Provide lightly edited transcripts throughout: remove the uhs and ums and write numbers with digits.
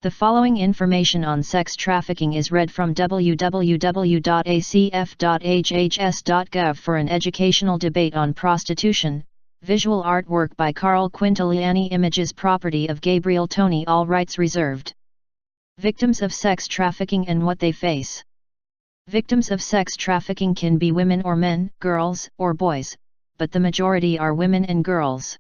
The following information on sex trafficking is read from www.acf.hhs.gov for an educational debate on prostitution. Visual artwork by Carl Quintiliani. Images property of Gabriel Tony. All rights reserved. Victims of sex trafficking and what they face. Victims of sex trafficking can be women or men, girls or boys, but the majority are women and girls.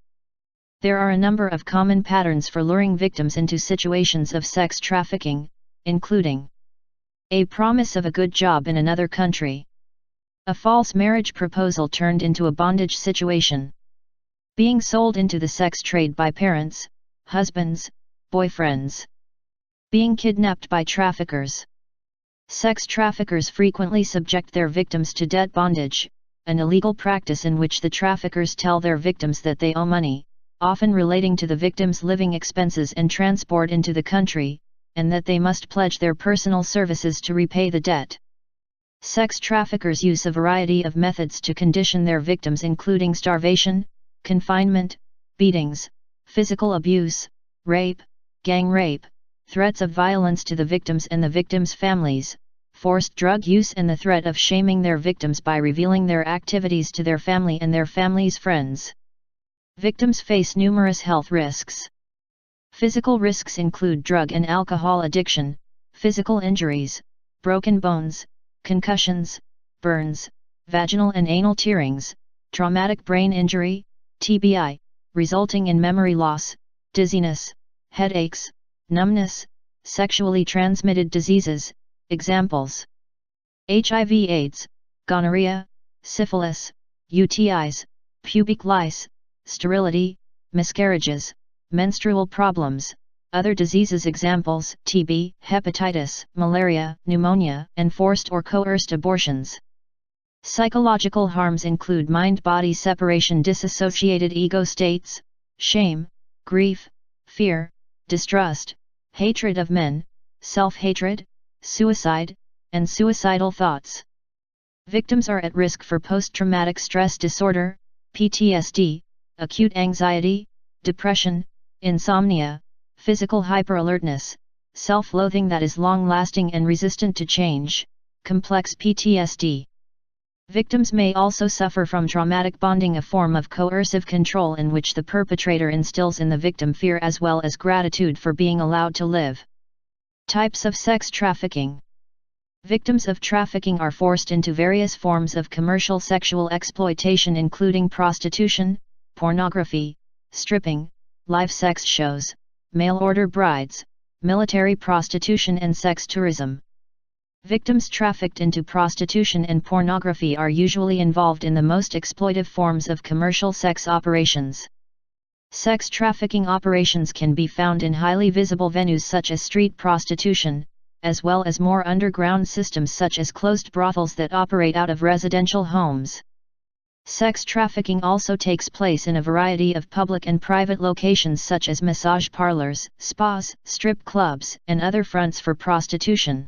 There are a number of common patterns for luring victims into situations of sex trafficking, including a promise of a good job in another country, a false marriage proposal turned into a bondage situation, being sold into the sex trade by parents, husbands, boyfriends, being kidnapped by traffickers. Sex traffickers frequently subject their victims to debt bondage, an illegal practice in which the traffickers tell their victims that they owe money, often relating to the victim's living expenses and transport into the country, and that they must pledge their personal services to repay the debt. Sex traffickers use a variety of methods to condition their victims, including starvation, confinement, beatings, physical abuse, rape, gang rape, threats of violence to the victims and the victims' families, forced drug use, and the threat of shaming their victims by revealing their activities to their family and their family's friends. Victims face numerous health risks. Physical risks include drug and alcohol addiction, physical injuries, broken bones, concussions, burns, vaginal and anal tearings, traumatic brain injury, TBI, resulting in memory loss, dizziness, headaches, numbness, sexually transmitted diseases. Examples: HIV/AIDS, gonorrhea, syphilis, UTIs, pubic lice, sterility, miscarriages, menstrual problems, other diseases. Examples: TB, hepatitis, malaria, pneumonia, and forced or coerced abortions. Psychological harms include mind-body separation, dissociated ego states, shame, grief, fear, distrust, hatred of men, self-hatred, suicide, and suicidal thoughts. Victims are at risk for post-traumatic stress disorder, PTSD, acute anxiety, depression, insomnia, physical hyperalertness, self-loathing that is long-lasting and resistant to change, complex PTSD. Victims may also suffer from traumatic bonding, a form of coercive control in which the perpetrator instills in the victim fear as well as gratitude for being allowed to live. Types of sex trafficking. Victims of trafficking are forced into various forms of commercial sexual exploitation, including prostitution, pornography, stripping, live sex shows, mail-order brides, military prostitution, and sex tourism. Victims trafficked into prostitution and pornography are usually involved in the most exploitive forms of commercial sex operations. Sex trafficking operations can be found in highly visible venues such as street prostitution, as well as more underground systems such as closed brothels that operate out of residential homes. Sex trafficking also takes place in a variety of public and private locations such as massage parlors, spas, strip clubs, and other fronts for prostitution.